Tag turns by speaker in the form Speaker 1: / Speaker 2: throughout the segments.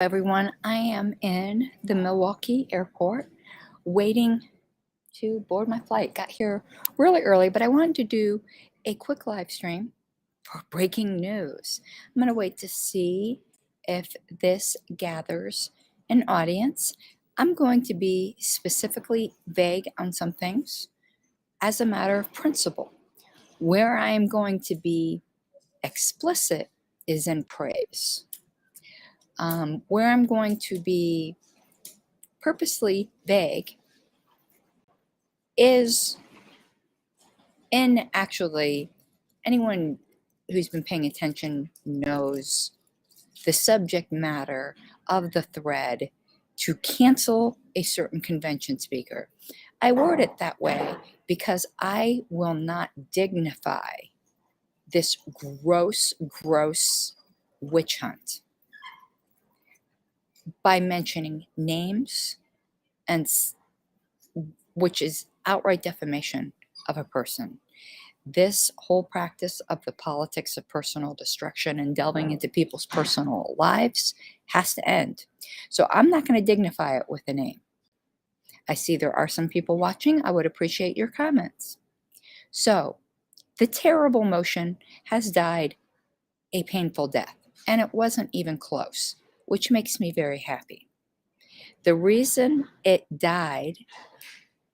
Speaker 1: Everyone, I am in the Milwaukee airport waiting to board my flight. Got here really early, but I wanted to do a quick live stream for breaking news. I'm going to wait to see if this gathers an audience. I'm going to be specifically vague on some things as a matter of principle. Where I am going to be explicit is in praise. Where I'm going to be purposely vague is in actually anyone who's been paying attention knows the subject matter of the thread to cancel a certain convention speaker. I word it that way because I will not dignify this gross witch hunt by mentioning names, and which is outright defamation of a person. This whole practice of the politics of personal destruction and delving into people's personal lives has to end. So I'm not going to dignify it with a name. I see there are some people watching. I would appreciate your comments. So the terrible motion has died a painful death, and it wasn't even close, which makes me very happy. The reason it died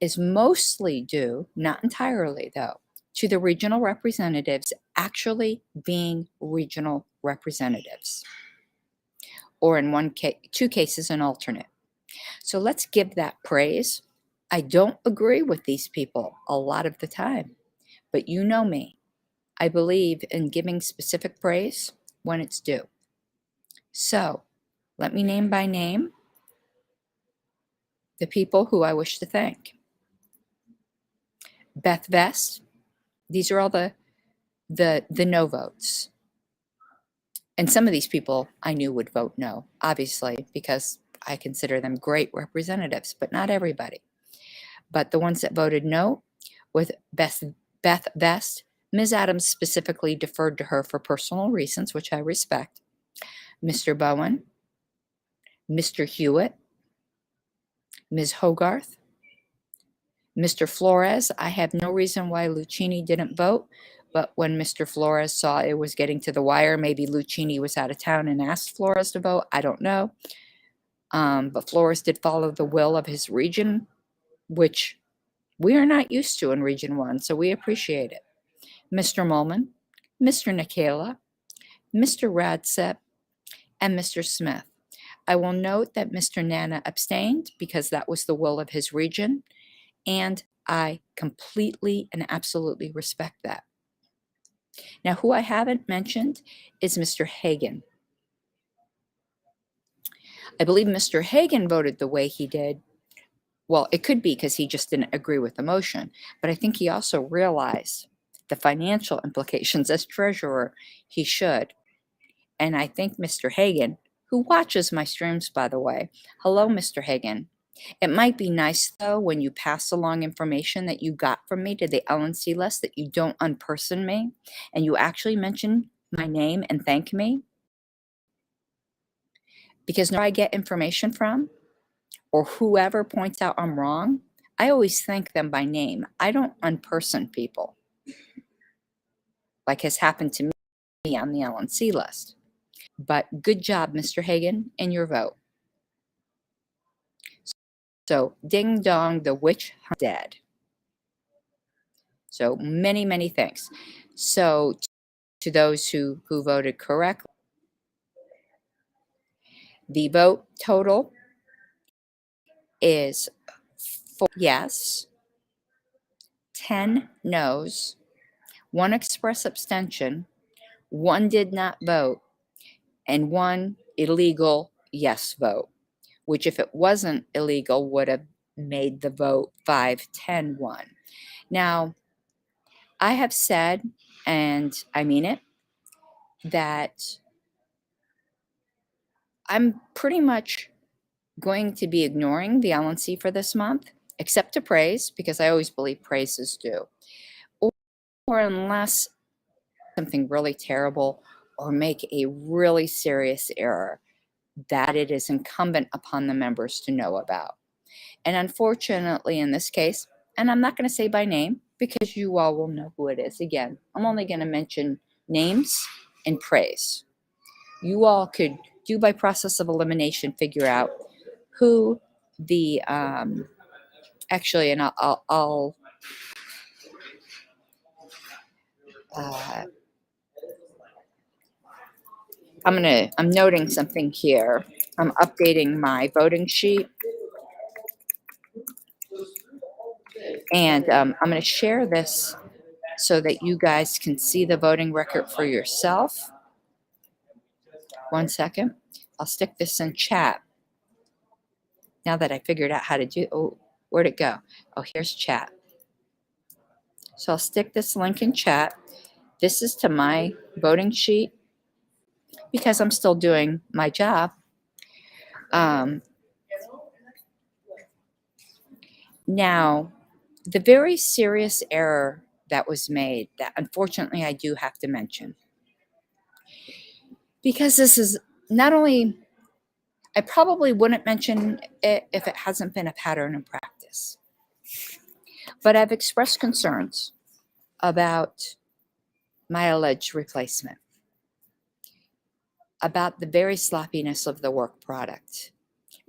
Speaker 1: is mostly due, not entirely though, to the regional representatives actually being regional representatives, or in two cases, an alternate. So let's give that praise. I don't agree with these people a lot of the time, but you know me. I believe in giving specific praise when it's due. So let me name by name the people who I wish to thank. Beth Vest. These are all the no votes. And some of these people I knew would vote no, obviously, because I consider them great representatives, but not everybody. But the ones that voted no, with Beth Vest, Ms. Adams specifically deferred to her for personal reasons, which I respect. Mr. Bowen, Mr. Hewitt, Ms. Hogarth, Mr. Flores. I have no reason why Lucchini didn't vote, but when Mr. Flores saw it was getting to the wire, maybe Lucchini was out of town and asked Flores to vote. I don't know. But Flores did follow the will of his region, which we are not used to in Region 1, so we appreciate it. Mr. Molman, Mr. Nikela, Mr. Radsep, and Mr. Smith. I will note that Mr. Nana abstained because that was the will of his region, and I completely and absolutely respect that. Now, who I haven't mentioned is Mr. Hagan. I believe Mr. Hagan voted the way he did. Well, it could be because he just didn't agree with the motion, but I think he also realized the financial implications as treasurer. He should. And I think Mr. Hagan, who watches my streams, by the way, hello, Mr. Hagan. It might be nice, though, when you pass along information that you got from me to the LNC list that you don't unperson me and you actually mention my name and thank me. Because where I get information from, or whoever points out I'm wrong, I always thank them by name. I don't unperson people, like has happened to me on the LNC list. But good job, Mr. Hagan, and your vote. So, ding dong, the witch hunt dead. So, many thanks. So, to those who voted correctly, the vote total is 4 yes, 10 no's, 1 express abstention, 1 did not vote, and 1 illegal yes vote, which if it wasn't illegal would have made the vote 5-10-1. Now, I have said, and I mean it, that I'm pretty much going to be ignoring the LNC for this month, except to praise, because I always believe praise is due, or unless something really terrible or make a really serious error. that it is incumbent upon the members to know about. And unfortunately, in this case, and I'm not going to say by name because you all will know who it is. Again, I'm only going to mention names and praise. You all could do by process of elimination, figure out who the, actually, and I'll I'm noting something here. I'm updating my voting sheet. And I'm going to share this so that you guys can see the voting record for yourself. 1 second. I'll stick this in chat. Now that I figured out how to do, oh, where'd it go? Oh, here's chat. So I'll stick this link in chat. This is to my voting sheet because I'm still doing my job. Now, the very serious error that was made that unfortunately I do have to mention, because this is not only, I probably wouldn't mention it if it hasn't been a pattern in practice, but I've expressed concerns about my alleged replacement, about the very sloppiness of the work product,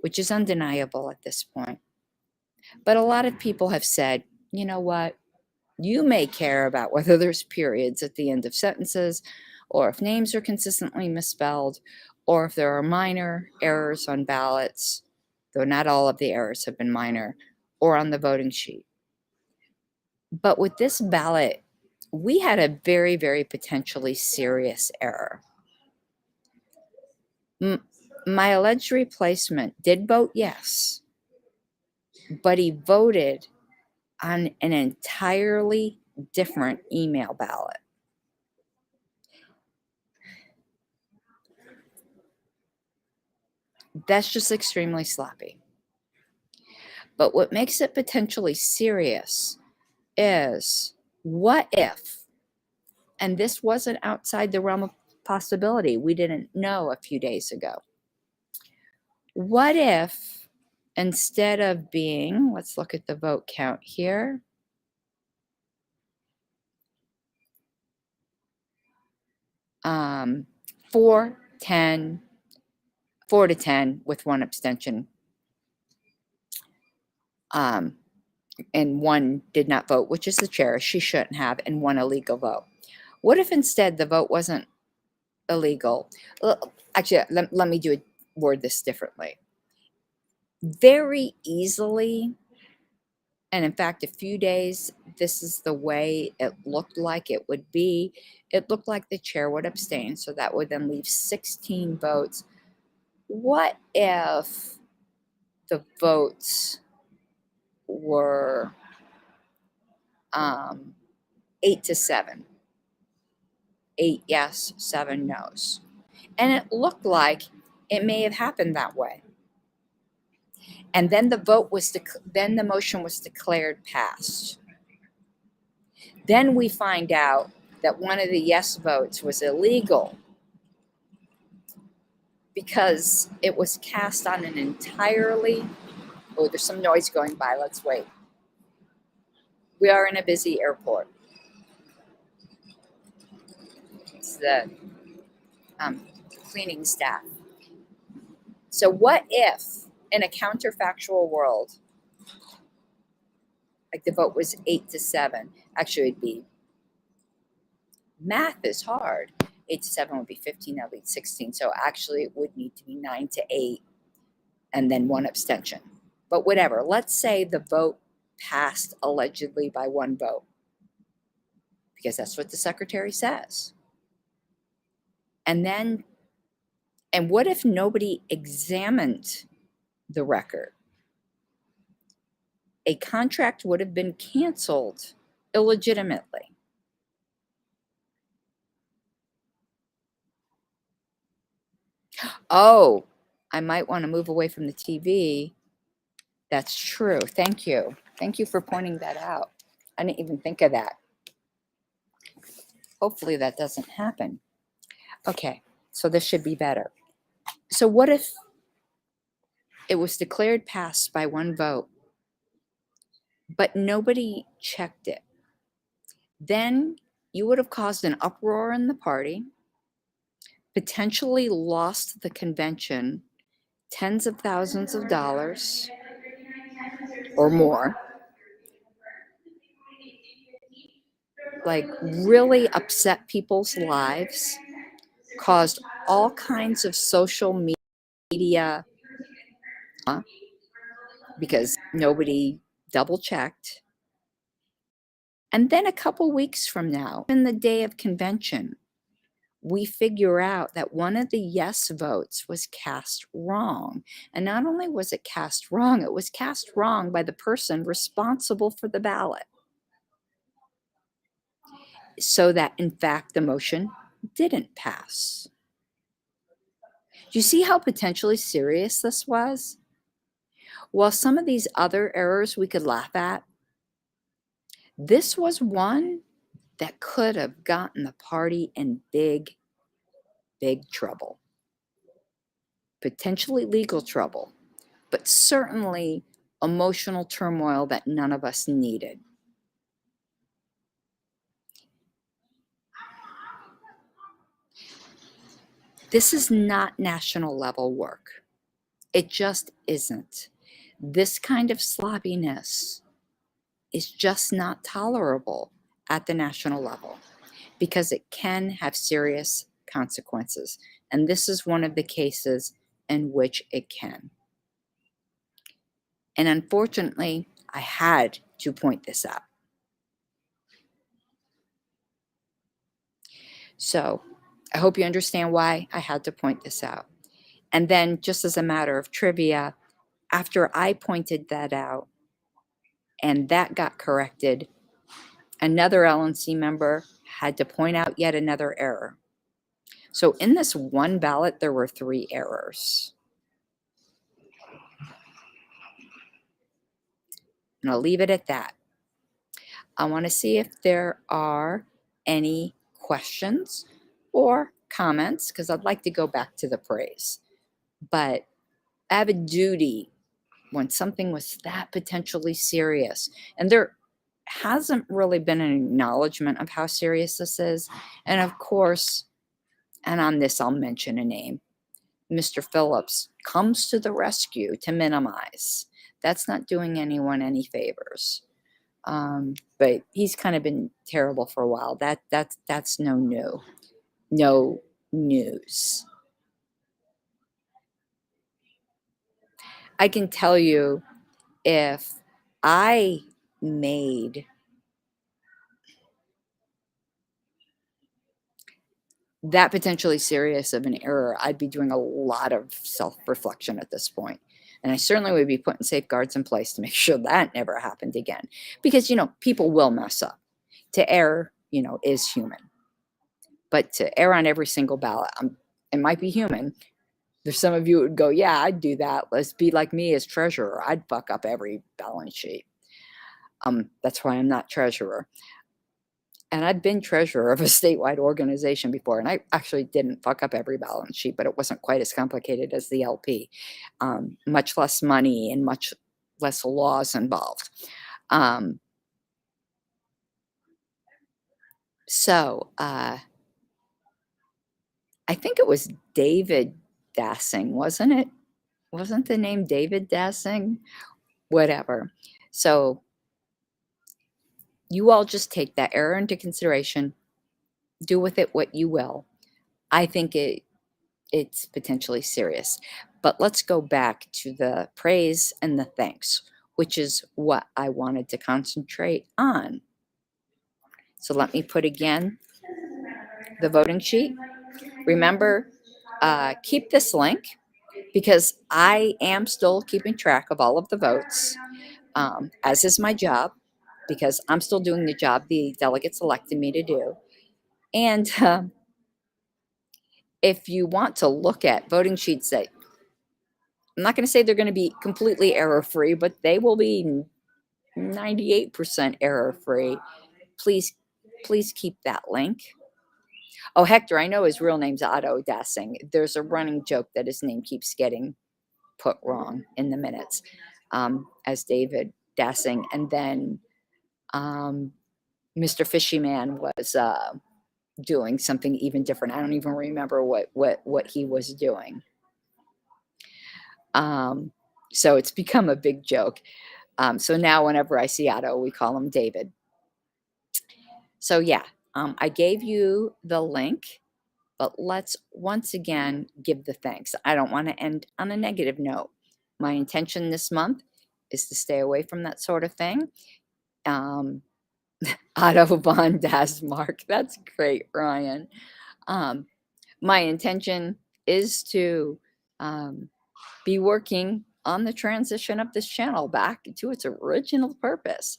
Speaker 1: which is undeniable at this point. But a lot of people have said, you know what? You may care about whether there's periods at the end of sentences, or if names are consistently misspelled, or if there are minor errors on ballots, though not all of the errors have been minor, or on the voting sheet. But with this ballot, we had a very, very potentially serious error. My alleged replacement did vote yes, but he voted on an entirely different email ballot. That's just extremely sloppy. But what makes it potentially serious is, what if, and this wasn't outside the realm of possibility, we didn't know a few days ago. What if instead of being, let's look at the vote count here. Um, 4 to 10 with one abstention. And one did not vote, which is the chair. She shouldn't have, and one illegal vote. What if instead the vote wasn't illegal? Actually, let me word this differently. Very easily, and in fact, a few days, this is the way it looked like it would be. It looked like the chair would abstain, so that would then leave 16 votes. What if the votes were 8 to 7? 8 yes, 7 no's. And it looked like it may have happened that way. And then the motion was declared passed. Then we find out that one of the yes votes was illegal because it was cast on an entirely, oh, there's some noise going by, let's wait. We are in a busy airport. It's the cleaning staff. So what if in a counterfactual world, like the vote was 8 to 7, actually it'd be, math is hard. 8 to 7 would be 15, that would be 16. So actually it would need to be 9 to 8 and then one abstention. But whatever, let's say the vote passed allegedly by one vote, because that's what the secretary says. And what if nobody examined the record? A contract would have been canceled illegitimately. Oh, I might want to move away from the TV. That's true. Thank you. Thank you for pointing that out. I didn't even think of that. Hopefully that doesn't happen. Okay, so this should be better. So what if It was declared passed by one vote, but nobody checked it. Then you would have caused an uproar in the party, potentially lost the convention tens of thousands of dollars or more, like really upset people's lives, caused all kinds of social media because nobody double checked. And then a couple weeks from now, in the day of convention, we figure out that one of the yes votes was cast wrong. And not only was it cast wrong, it was cast wrong by the person responsible for the ballot. So that, in fact, the motion didn't pass. Do you see how potentially serious this was? While some of these other errors we could laugh at, this was one that could have gotten the party in big, big trouble. Potentially legal trouble, but certainly emotional turmoil that none of us needed. This is not national level work. It just isn't. This kind of sloppiness is just not tolerable at the national level because it can have serious consequences. And this is one of the cases in which it can. And unfortunately, I had to point this out. So I hope you understand why I had to point this out. And then, just as a matter of trivia, after I pointed that out and that got corrected, another LNC member had to point out yet another error. So in this one ballot, there were 3 errors. And I'll leave it at that. I want to see if there are any questions or comments, because I'd like to go back to the praise. But I have a duty when something was that potentially serious, and there hasn't really been an acknowledgement of how serious this is. And of course, and on this I'll mention a name, Mr. Phillips comes to the rescue to minimize. That's not doing anyone any favors. But he's kind of been terrible for a while. That's no news. I can tell you, if I made that potentially serious of an error, I'd be doing a lot of self-reflection at this point. And I certainly would be putting safeguards in place to make sure that never happened again. Because, people will mess up. To err, is human. But to err on every single ballot, it might be human. There's some of you who would go, yeah, I'd do that. Let's be like me as treasurer. I'd fuck up every balance sheet. That's why I'm not treasurer. And I've been treasurer of a statewide organization before, and I actually didn't fuck up every balance sheet, but it wasn't quite as complicated as the LP. Much less money and much less laws involved. So I think it was David Dassing, wasn't it? Wasn't the name David Dassing? Whatever. So you all just take that error into consideration. Do with it what you will. I think it's potentially serious. But let's go back to the praise and the thanks, which is what I wanted to concentrate on. So let me put again the voting sheet. Remember, keep this link because I am still keeping track of all of the votes, as is my job, because I'm still doing the job the delegates elected me to do. And if you want to look at voting sheets that, I'm not going to say they're going to be completely error-free, but they will be 98% error-free. Please keep that link. Oh, Hector, I know his real name's Otto Dassing. There's a running joke that his name keeps getting put wrong in the minutes, as David Dassing. And then Mr. Fishy Man was doing something even different. I don't even remember what he was doing. So it's become a big joke. So now whenever I see Otto, we call him David. So yeah, I gave you the link, but let's once again give the thanks. I don't want to end on a negative note. My intention this month is to stay away from that sort of thing. Otto von Dasmark, that's great, Ryan. My intention is to be working on the transition of this channel back to its original purpose,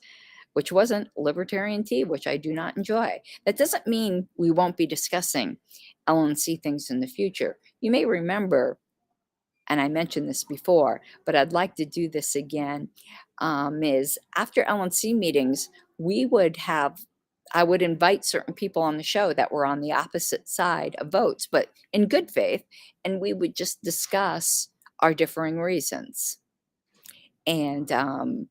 Speaker 1: which wasn't libertarian tea, which I do not enjoy. That doesn't mean we won't be discussing LNC things in the future. You may remember, and I mentioned this before, but I'd like to do this again, is after LNC meetings, I would invite certain people on the show that were on the opposite side of votes, but in good faith, and we would just discuss our differing reasons. And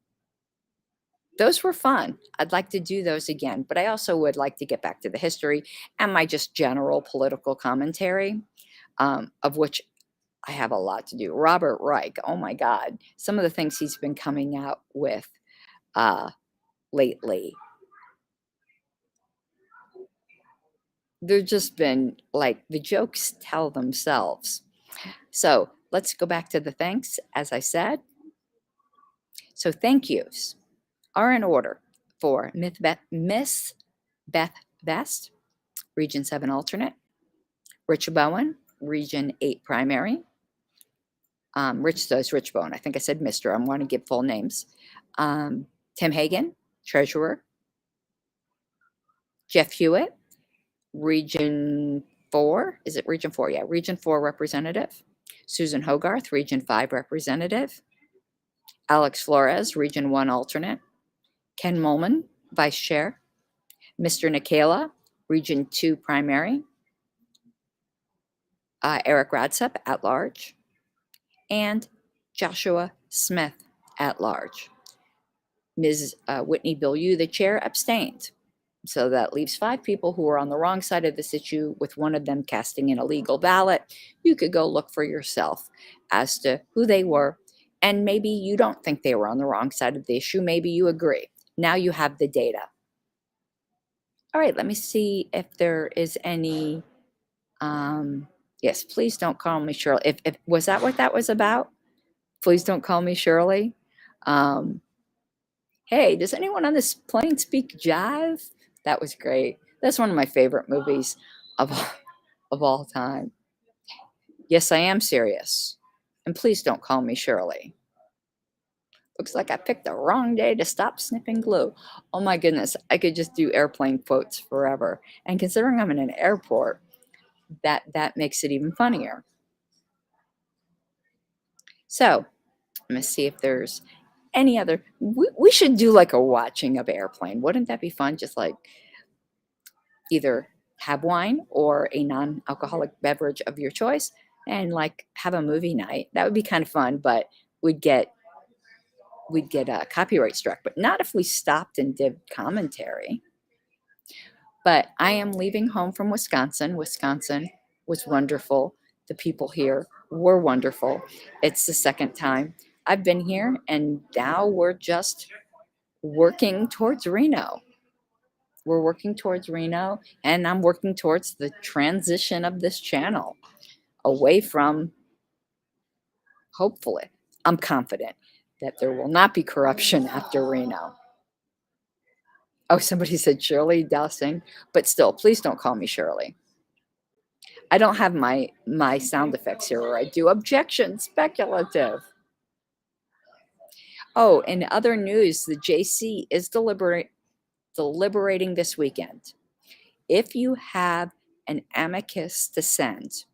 Speaker 1: those were fun. I'd like to do those again, but I also would like to get back to the history and my just general political commentary, of which I have a lot to do. Robert Reich, oh my God, some of the things he's been coming out with lately. They've just been like, the jokes tell themselves. So let's go back to the thanks, as I said. So thank yous are in order for Miss Beth Best, Region 7 alternate, Rich Bowen, Region 8 primary, Rich Bowen, I think I said Mr. I want to give full names, Tim Hagan, treasurer, Jeff Hewitt, Region 4, is it Region 4? Yeah, Region 4 representative, Susan Hogarth, Region 5 representative, Alex Flores, Region 1 alternate, Ken Molman, vice chair, Mr. Nikela, Region 2 primary, Eric Radsup at large, and Joshua Smith at large. Ms. Whitney Bilyeu, the chair, abstained. So that leaves 5 people who are on the wrong side of this issue, with one of them casting an illegal ballot. You could go look for yourself as to who they were. And maybe you don't think they were on the wrong side of the issue. Maybe you agree. Now you have the data. All right, let me see if there is any. Yes, please don't call me Shirley. If was that what that was about? Please don't call me Shirley. Hey, does anyone on this plane speak jive? That was great. That's one of my favorite movies of all time. Yes, I am serious. And please don't call me Shirley. Looks like I picked the wrong day to stop snipping glue. Oh my goodness, I could just do airplane quotes forever. And considering I'm in an airport, that makes it even funnier. So, I'm going to see if there's any other. We should do like a watching of airplane. Wouldn't that be fun? Just like either have wine or a non-alcoholic beverage of your choice and like have a movie night. That would be kind of fun, but we'd get a copyright struck, but not if we stopped and did commentary. But I am leaving home from Wisconsin. Wisconsin was wonderful. The people here were wonderful. It's the second time I've been here, and now we're just working towards Reno. We're working towards Reno, and I'm working towards the transition of this channel away from, hopefully, I'm confident that there will not be corruption after Reno. Oh, somebody said Shirley Dowsing, but still, please don't call me Shirley. I don't have my sound effects here where I do objection, speculative. Oh, in other news, the JC is deliberating this weekend. If you have an amicus to send,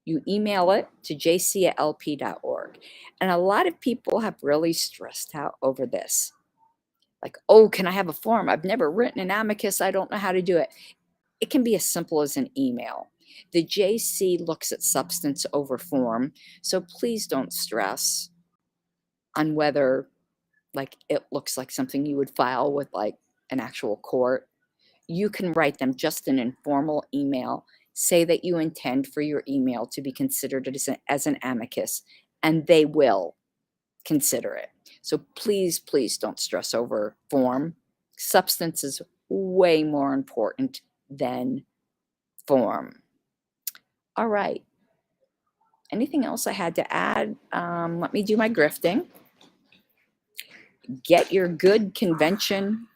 Speaker 1: you email it to jc@lp.org. And a lot of people have really stressed out over this. Like, oh, can I have a form? I've never written an amicus. I don't know how to do it. It can be as simple as an email. The JC looks at substance over form, so please don't stress on whether like it looks like something you would file with like an actual court. You can write them just an informal email. Say that you intend for your email to be considered as an amicus, and they will consider it. So please, please don't stress over form. Substance is way more important than form. All right. Anything else I had to add? Let me do my grifting. Get your good convention.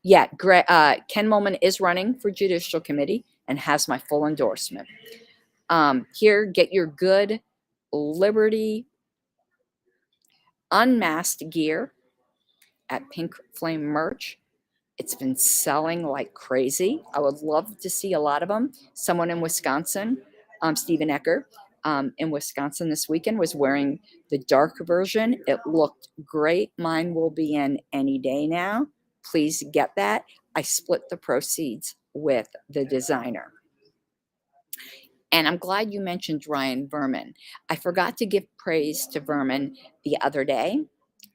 Speaker 1: Yeah, Ken Mulman is running for Judicial Committee and has my full endorsement. Here, get your good Liberty unmasked gear at Pink Flame Merch. It's been selling like crazy. I would love to see a lot of them. Someone in Wisconsin, Stephen Ecker, in Wisconsin this weekend was wearing the dark version. It looked great. Mine will be in any day now. Please get that. I split the proceeds with the designer. And I'm glad you mentioned Ryan Verman. I forgot to give praise to Verman the other day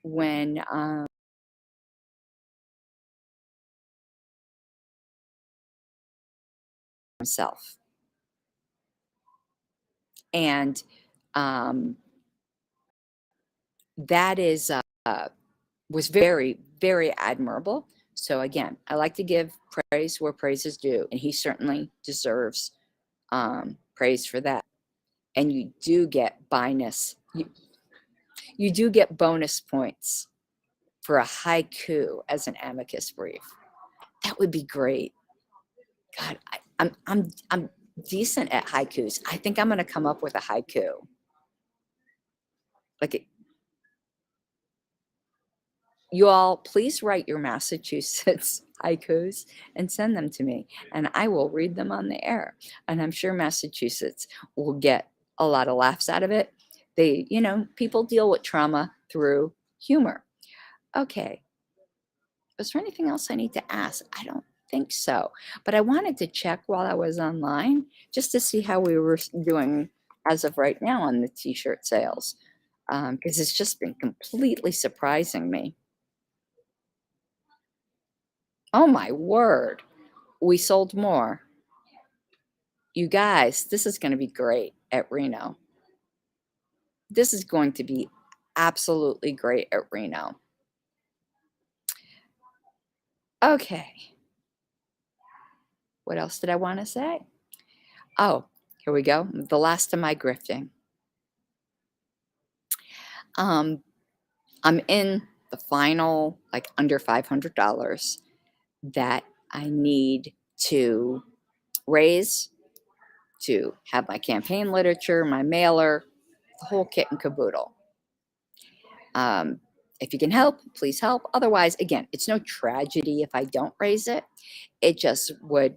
Speaker 1: when himself. And that is was very, very admirable. So again, I like to give praise where praise is due, and he certainly deserves praise for that. And you do get you do get bonus points for a haiku as an amicus brief. That would be great. God, I'm decent at haikus. I think I'm gonna come up with a haiku. Like you all, please write your Massachusetts haikus and send them to me, and I will read them on the air. And I'm sure Massachusetts will get a lot of laughs out of it. They, people deal with trauma through humor. Okay. Was there anything else I need to ask? I don't think so. But I wanted to check while I was online just to see how we were doing as of right now on the t-shirt sales, because it's just been completely surprising me. Oh my word. We sold more. You guys, this is going to be great at Reno. This is going to be absolutely great at Reno. Okay. What else did I want to say? Oh, here we go. The last of my grifting. I'm in the final, like under $500 that I need to raise to have my campaign literature, my mailer, the whole kit and caboodle. If you can help, please help. Otherwise, again, it's no tragedy if I don't raise it. It just would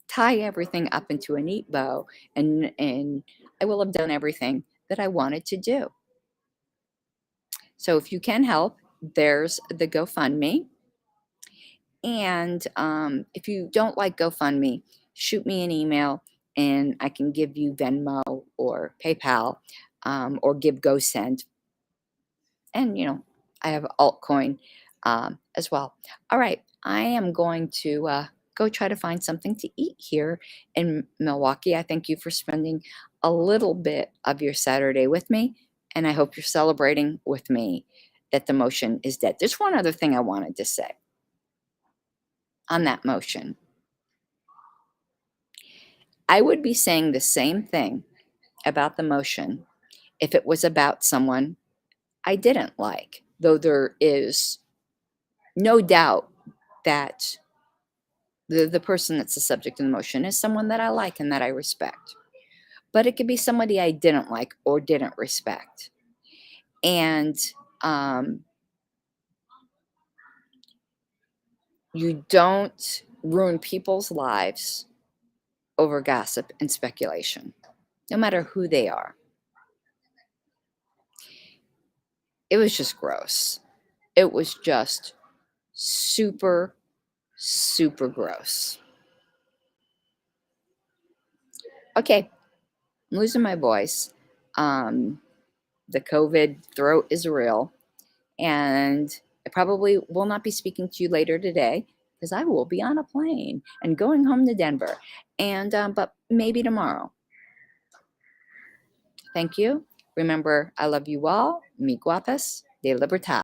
Speaker 1: tie everything up into a neat bow, and I will have done everything that I wanted to do. So if you can help, there's the GoFundMe. And if you don't like GoFundMe, shoot me an email and I can give you Venmo or PayPal, or give GoSend. And, I have altcoin as well. All right. I am going to go try to find something to eat here in Milwaukee. I thank you for spending a little bit of your Saturday with me. And I hope you're celebrating with me that the motion is dead. There's one other thing I wanted to say on that motion. I would be saying the same thing about the motion if it was about someone I didn't like, though there is no doubt that the person that's the subject of the motion is someone that I like and that I respect. But it could be somebody I didn't like or didn't respect. And you don't ruin people's lives over gossip and speculation, no matter who they are. It was just gross. It was just super, super gross. Okay, I'm losing my voice. The COVID throat is real, and I probably will not be speaking to you later today because I will be on a plane and going home to Denver, and but maybe tomorrow. Thank you. Remember, I love you all. Mi guapas de libertad.